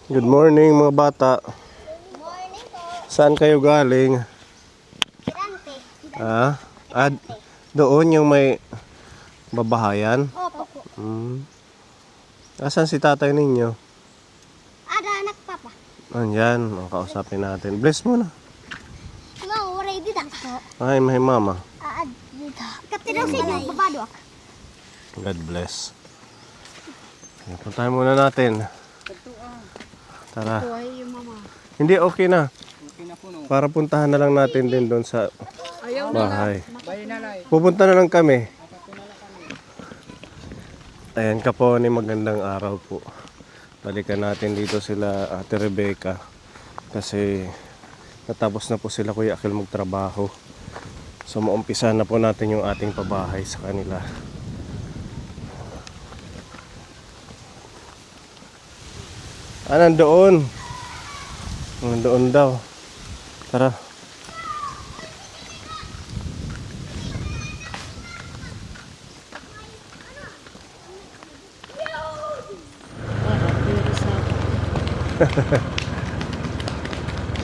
Good morning mga bata. Morning po. Saan kayo galing? Dante. Ah, doon yung may babahayan. Opo. Asan si tatay ninyo? Ada anak papa. Andyan, kausapin natin. Bless mo na. Mau ready dah. Ay, may mama. Dito. Katiraw sa inyo, babado ako. God bless. Okay, puntahan muna natin. Tara. Hindi, okay na. Para puntahan na lang natin din doon sa bahay. Pupunta na lang kami. Ayan ka po, ni magandang araw po. Balikan natin dito sila Ate Rebecca. Kasi natapos na po sila Kuya Akil magtrabaho. So maumpisa na po natin yung ating pabahay sa kanila. Nandoon. Nandoon daw. Tara.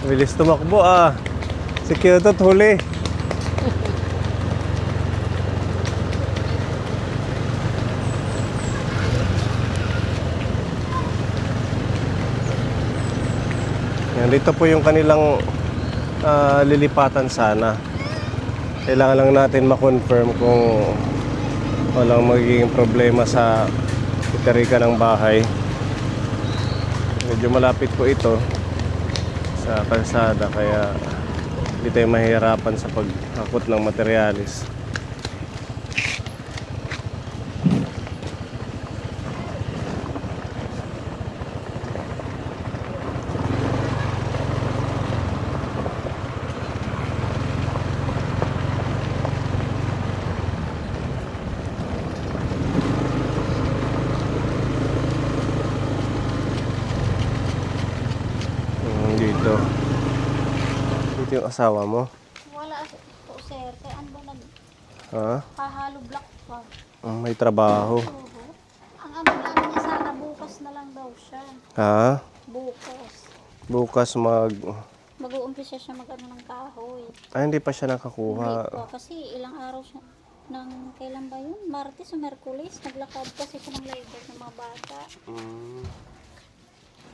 Bilis tumakbo ah. Si Kyoto huli. Yan, dito po yung kanilang lilipatan sana. Kailangan lang natin ma-confirm kung walang magiging problema sa itarika ng bahay. Medyo malapit po ito sa kalsada kaya hindi tayo mahihirapan sa paghakot ng materyales. Dito. Dito yung asawa mo. Wala po sir. Kaya ano ba Ha? nagkahalo block pa? May trabaho. Ang ano lang niya sana bukas na lang daw siya. Ha? Bukas. Bukas Mag-uumpisa siya mag-ano ng kahoy. hindi pa siya Hindi nakakuha. po. Kasi ilang araw siya. Kailan ba yun? Martes o Merkulis. Naglakad kasi siya ng labor ng mga bata.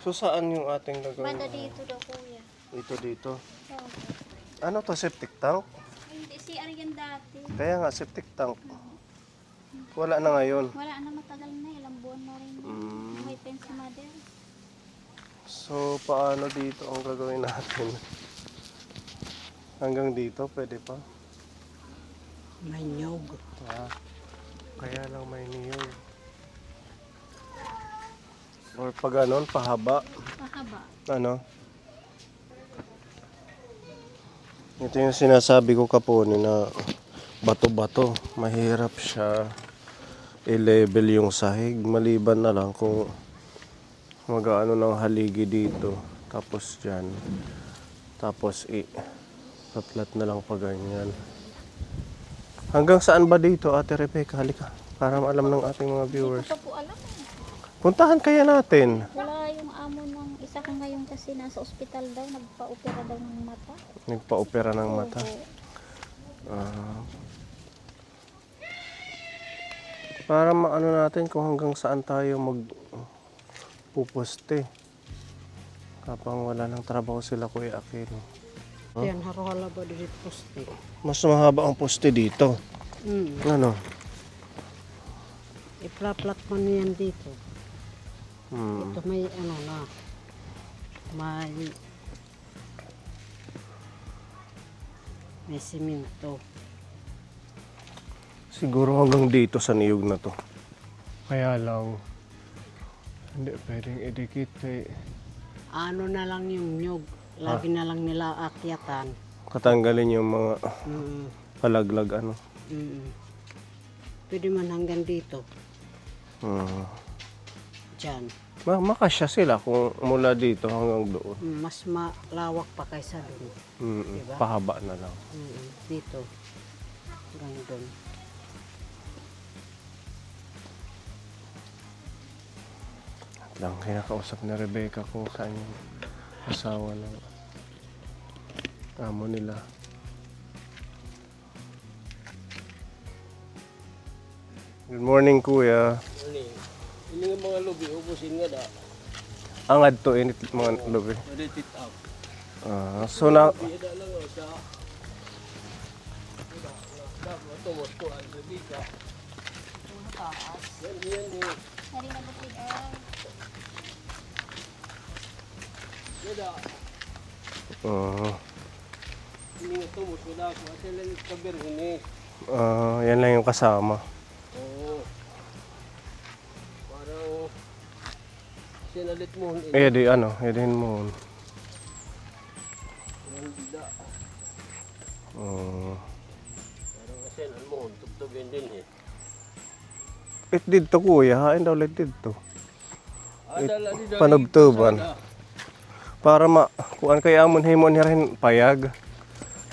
So saan yung ating gagawin? Banda dito daw kuya. Dito. Oh. Ano to, septic tank? Hindi, si Arian dati. Kaya nga, septic tank. Wala na ngayon. Wala na, matagal na. Ilang buwan na rin. May pen si mother. So, paano dito ang gagawin natin? Hanggang dito, pwede pa? May nyog. Kaya lang may niyog. Or pag ganon, pahaba. Mahaba. Ano? Ito yung sinasabi ko kaponi na bato-bato. Mahirap siya i-level yung sahig. Maliban na lang kung mag-ano ng haligi dito. Tapos dyan. Tapos patlat na lang pa ganyan. Hanggang saan ba dito, Ate Rebecca? Halika. Para maalam ng ating mga viewers. Ito po alam. Puntahan kaya natin. Wala yung amo ng isa ka ngayon kasi nasa ospital daw. Nagpa-opera daw ng mata. Nagpa-opera ng mata. Oo. Para maano natin kung hanggang saan tayo magpupuste. Kapag wala ng trabaho sila Kuya Akil. Yan, harohala ba dito poste? Mas mahaba ang poste dito. Ano? Ipla-plat man yan dito. Hmm. Ito may ano na. May simento. Siguro hanggang dito sa niyog na to. Kaya lang, hindi pwedeng idikit eh. Ano na lang yung nyog. Lagi na lang nila akyatan. Katanggalin yung mga Mm, palaglag ano. Pwede man hanggang dito. Diyan. Makasya sila kung mula dito hanggang doon. Mas malawak pa kaysa doon. Diba? Pahaba na lang. Dito. Hanggang doon. lang kinakausap ni Rebecca kung saan yung asawa ng amo nila. Good morning, kuya. Ini nga mga lubi, ubusin nga da. Angad to init mga lubi. Edit it out. So na Ida lang o sa... Ito mo ko ang lubi ka. Yan eh. Hari na bukid ay. Yada. Ini nga ito mo sila ko. Asa lang ikaber huni. yan lang yung kasama. Oo. Parang... Sinalit mo huni. Edin mo. Yan bida. Parang asinan mo huni. Tugtugin din eh. It dito kuya, hain daw ulit dito. Dala di dali. Panubtuban. Para kuan kay amon himon ni rin payag.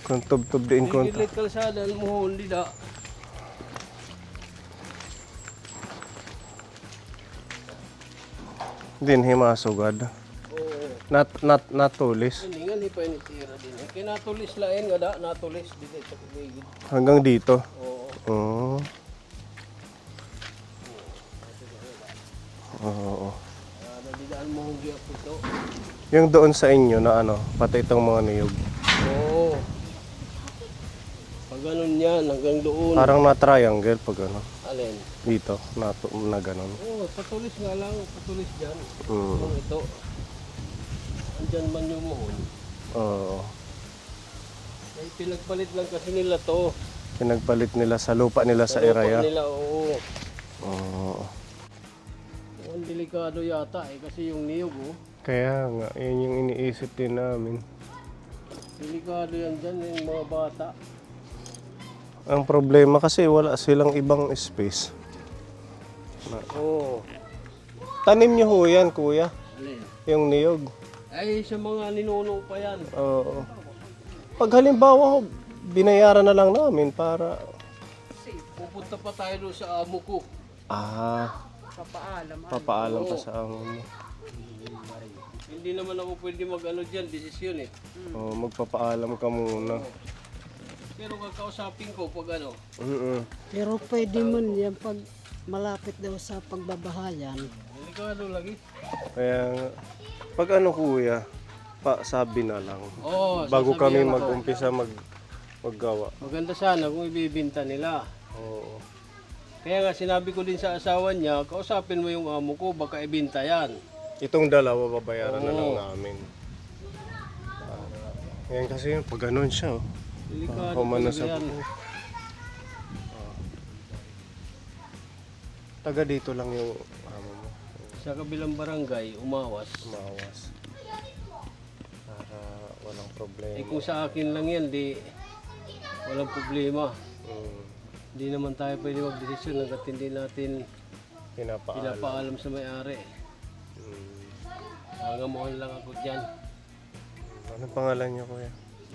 Kung tub-tub din ko. Ilit kalsada mo huni da. Din himasugad. Oo. Natulis. Hindi nga, hindi pa initira din. Kinatulis lain nga da, natulis dito sa kubigid. Hanggang dito. Oo. Oo. Nabidaan mo hong giyak ito. Yung doon sa inyo na pati itong mga niyog. Oo. Pag ganun yan, hanggang doon. Parang na triangle pag Alin? dito na ganun. Oo, patulis nga lang, patulis dyan. Mm. Yung ito. Andyan man yung mohon. Oo. Ay, pinagpalit lang kasi nila to. Pinagpalit nila sa lupa nila sa Lupa area. nila, oo. Oo. Ang delikado yata eh, kasi yung niyog Kaya nga, yun yung iniisip din namin. Delikado yan dyan, yung mga bata. Ang problema kasi wala silang ibang space. Oo. Tanim nyo ho yan, kuya. Alin? Yung niyog. Ay, sa mga ninuno pa yan. Oo. Pag halimbawa ho, binayaran na lang namin para... Pupunta pa tayo doon sa amo ko. Papaalam pa sa amo mo. Hindi naman ako pwede mag-ano dyan, desisyon eh. Magpapaalam ka muna. Pero kakausapin ko pag ano. Pero pwede man yan pag malapit daw sa pagbabahayan. Delikado lagi. Kaya nga, pag kuya, sabi na lang. Oo, Bago kami sasabihan ako. mag-umpisa maggawa. Maganda sana kung ibibinta nila. Oo. Kaya nga sinabi ko din sa asawa niya, kausapin mo yung amo ko, baka ibinta yan. Itong dalawa babayaran na lang Oo. namin. Yan kasi yun, pag ganun siya. Delikado Humano talaga sa yan. Taga dito lang yung amo mo. Sa kabilang barangay, umawas. Umawas. Para walang problema. Eh kung sa akin lang yan, di walang problema. Hindi naman tayo pwede mag-desisyon hanggat hindi natin pinapaalam sa may-ari. Nangamuhan lang ako dyan. Anong pangalan niyo, kuya?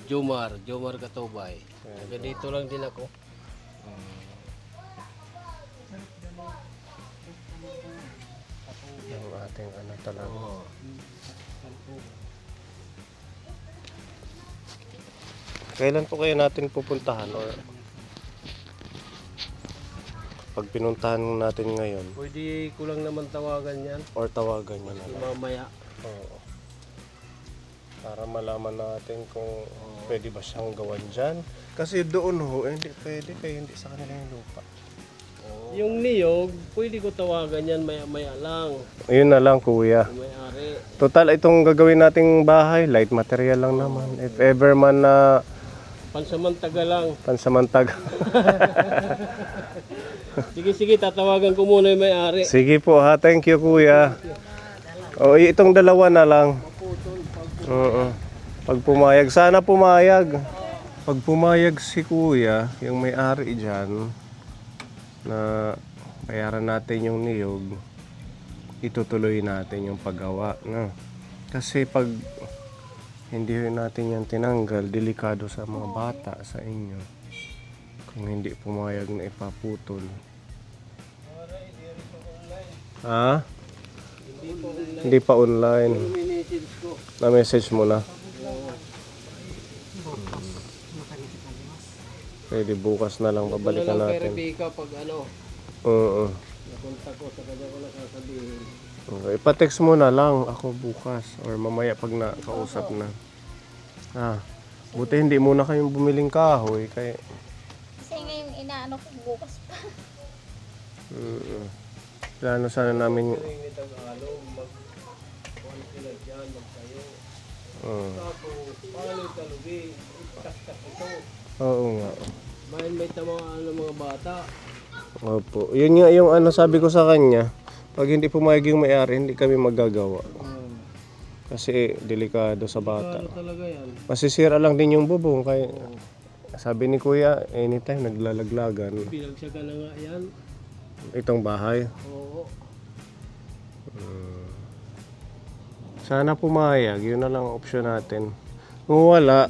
Jomar Katobay. Taga dito lang din ako. Yung ating talaga. Kailan po kayo natin pupuntahan? Or pag pinuntahan natin ngayon, Pwede ko lang naman tawagan yan. or tawagan nyo na lang. Mamaya. Oo. Para malaman natin kung pwede ba siyang gawan dyan. Kasi doon hindi pwede kaya hindi sa kanila yung lupa. Yung niyog, pwede ko tawagan yan maya-maya lang. Ayun na lang, kuya. Yung may-ari. Total, itong gagawin nating bahay, light material lang naman. If ever man na Pansamantaga lang. pansamantag. Sige, tatawagan ko muna yung may-ari. Sige po ha, thank you kuya. O, itong dalawa na lang. Oo. Pag pumayag, sana pumayag. Pag pumayag si kuya, yung may-ari dyan, na bayaran natin yung niyog, itutuloy natin yung paggawa. No? Kasi pag hindi natin yan tinanggal, delikado sa mga bata, sa inyo. Kung hindi pumayag na ipaputol. Ha? Hindi pa online. Minessage ko. Na-message mo na. Pwede bukas na lang babalikan Wala lang kay natin. Rebecca pag ano, Oo. nakontak ko sa kanya ko nasasabihin. Okay. Ipa-text mo na lang ako bukas or mamaya pag nakausap na. Buti hindi muna kayong bumiling kahoy kaya Kasi ngayon inaano ko bukas pa. plano sana namin. Ring ni Tagalog, mag-kuhan sila dyan, magtayo. Tapos, paano yung talugi? Kaskas ito. Oo nga. May tamaan ng mga bata. Opo. Yun nga yung ano sabi ko sa kanya. Pag hindi pumayag yung may-ari, hindi kami magagawa. Kasi delikado sa bata. Ano talaga yan? Masisira lang din yung bubong. Kaya sabi ni Kuya, anytime naglalaglagan. Pinagsaga na nga yan. Itong bahay. Oo. Sana pumayag. Yun na lang ang option natin. Kung wala,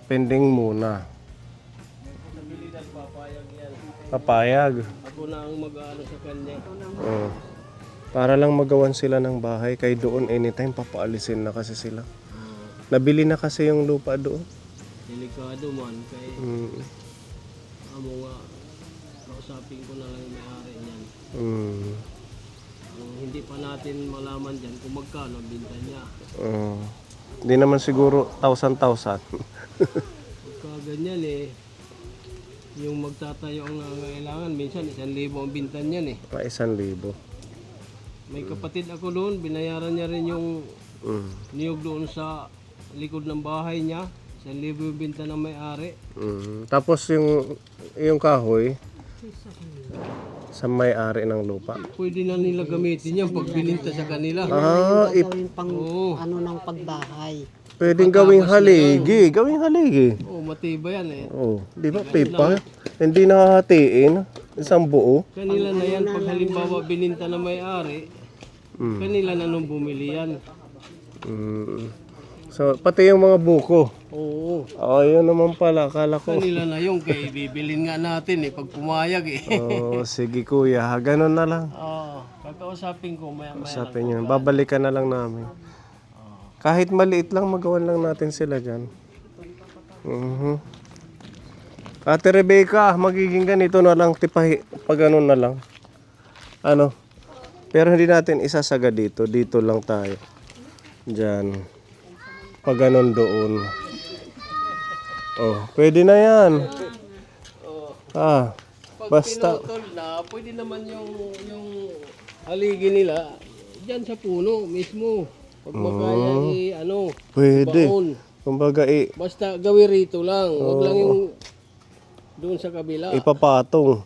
pending muna. Papayag. Ako na ang mag-ano sa kanya. Oo. Para lang magawan sila ng bahay. Kay doon anytime papaalisin na kasi sila. Nabili na kasi yung lupa doon. Delikado man. Kay amo nga, kausapin ko na lang yung may-ari niyan. Ang hindi pa natin malaman dyan kung magkano ang binta niya. Hindi naman siguro 1,000. Pagka ganyan yung magtatayo ang nangangailangan, minsan 1,000 ang binta niyan Pa 1,000. May kapatid ako doon, binayaran niya rin yung niyog doon sa likod ng bahay niya. 1,000 yung binta ng may-ari. Tapos yung kahoy sa may-ari ng lupa. Pwede na nila gamitin yan pag bininta sa kanila. Gawin pang ano ng pagbahay. Pwedeng gawing haligi. Gawing haligi. Oh, matibay yan Di ba pipa? Hindi nakahatiin. Isang buo. Kanila na yan, pag halimbawa bininta na may-ari, kanila na nung bumili yan. So, pati yung mga buko. Oo. Yun naman pala. Akala ko. Kanila na yung kay bibilin nga natin pag pumayag Sige kuya. Ganun na lang. Kakausapin ko maya Usapin yun. Babalikan na lang namin. Kahit maliit lang, magawan lang natin sila dyan. Ate Rebecca, magiging ganito na lang. Pag ganun na lang. Ano? Pero hindi natin isasaga dito. Dito lang tayo. Dyan. Pag ganun doon. Pwede na yan. Pag Basta. pinutol na, pwede naman yung haligi nila dyan sa puno mismo. Pag makaya Pwede. baon. Kumbaga, Basta gawin rito lang. Huwag lang yung doon sa kabila. ipapatong.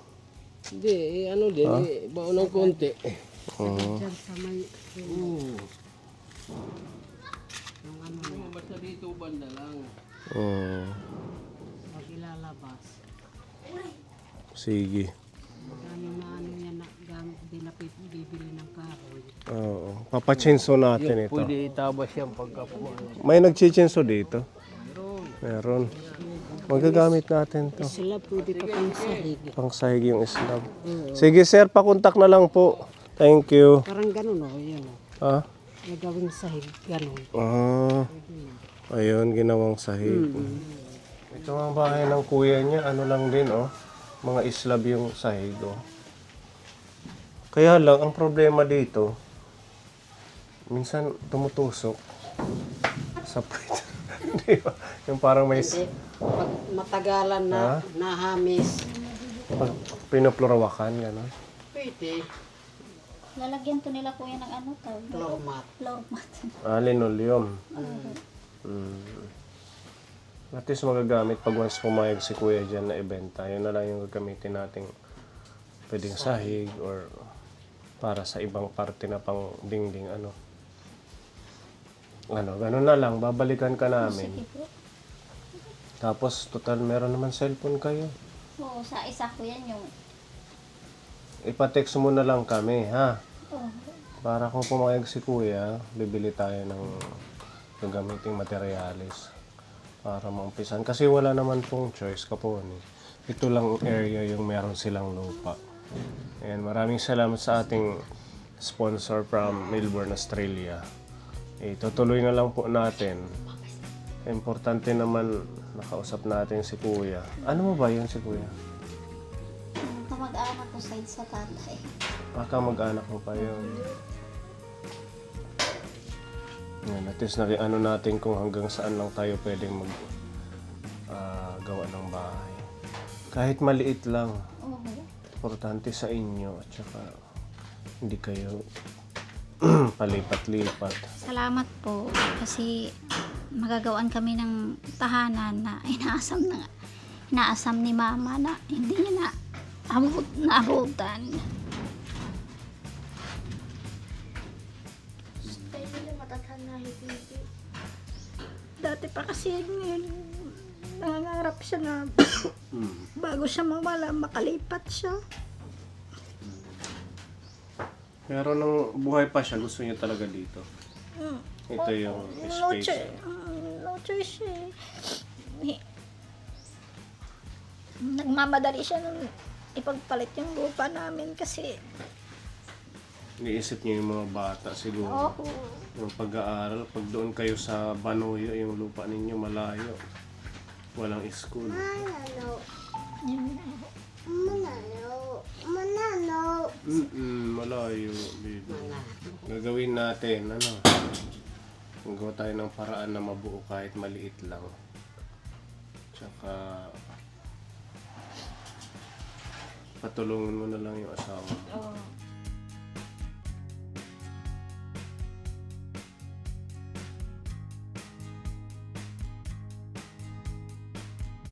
Hindi, baon ng konti. Diyan sa may Basta dito banda lang. pag ilalabas. Sige. Ano na ano yan na gamit din na bibili ng kahoy. Papachinso natin ito. Pwede itabas yan pagka pumayag. May nagchichinso dito? Meron. Magagamit natin to. Sila pwede pa pang sahig. Pangsahig yung slab. Sige sir, pakontak na lang po. Thank you. Parang ganun yun May gawing sahig, ganun. Ayun, ginawang sahig. Ito ang bahay ng kuya niya. Ano lang din, mga slab yung sahig, Kaya lang, ang problema dito, minsan tumutusok sa puwet. Di ba? Yung parang may Pag matagalan na nahamis, pag pinuplorawakan, gano'n. pwede. Lalagyan to nila kuya ng ano tawag. Floor mat. Floor mat. Linoleum. At least magagamit pag once pumayag si kuya dyan na ibenta. Yun na lang yung gagamitin nating pwedeng sahig or para sa ibang parte na pang dingding ganun na lang. Babalikan ka namin. Sige po. Tapos total meron naman cellphone kayo. Oo, sa isa ko yan yung Ipa-text mo na lang kami, ha? oh, Para kung pumayag si kuya, bibili tayo ng gagamiting materialis para maumpisan. Kasi wala naman pong choice kapon. Ito lang area yung meron silang lupa. Ayan, maraming salamat sa ating sponsor from Melbourne, Australia. Tutuloy na lang po natin. Importante naman nakausap natin si Kuya. Ano mo ba yun si Kuya? Kamag-anak ko side sa tatay. Mag-anak mo pa yun. Yan, at least ano natin kung hanggang saan lang tayo pwedeng gawa ng bahay. Kahit maliit lang. Oo. Importante sa inyo at saka hindi kayo palipat-lipat. Salamat po kasi magagawaan kami ng tahanan na inaasam ni Mama na hindi niya naabutan. Dati pa kasi nangangarap siya na bago siya mawala, makalipat siya. Pero nung buhay pa siya, gusto niya talaga dito. Ito yung space. No choice siya eh. Nagmamadali siya nung ipagpalit yung lupa namin kasi Iniisip niyo yung mga bata siguro. Yung pag-aaral, pag doon kayo sa Banoyo, yung lupa ninyo malayo. Walang school. Malayo, baby. Gagawin natin, Gawa tayo ng paraan na mabuo kahit maliit lang. Tsaka, patulungan mo na lang yung asawa.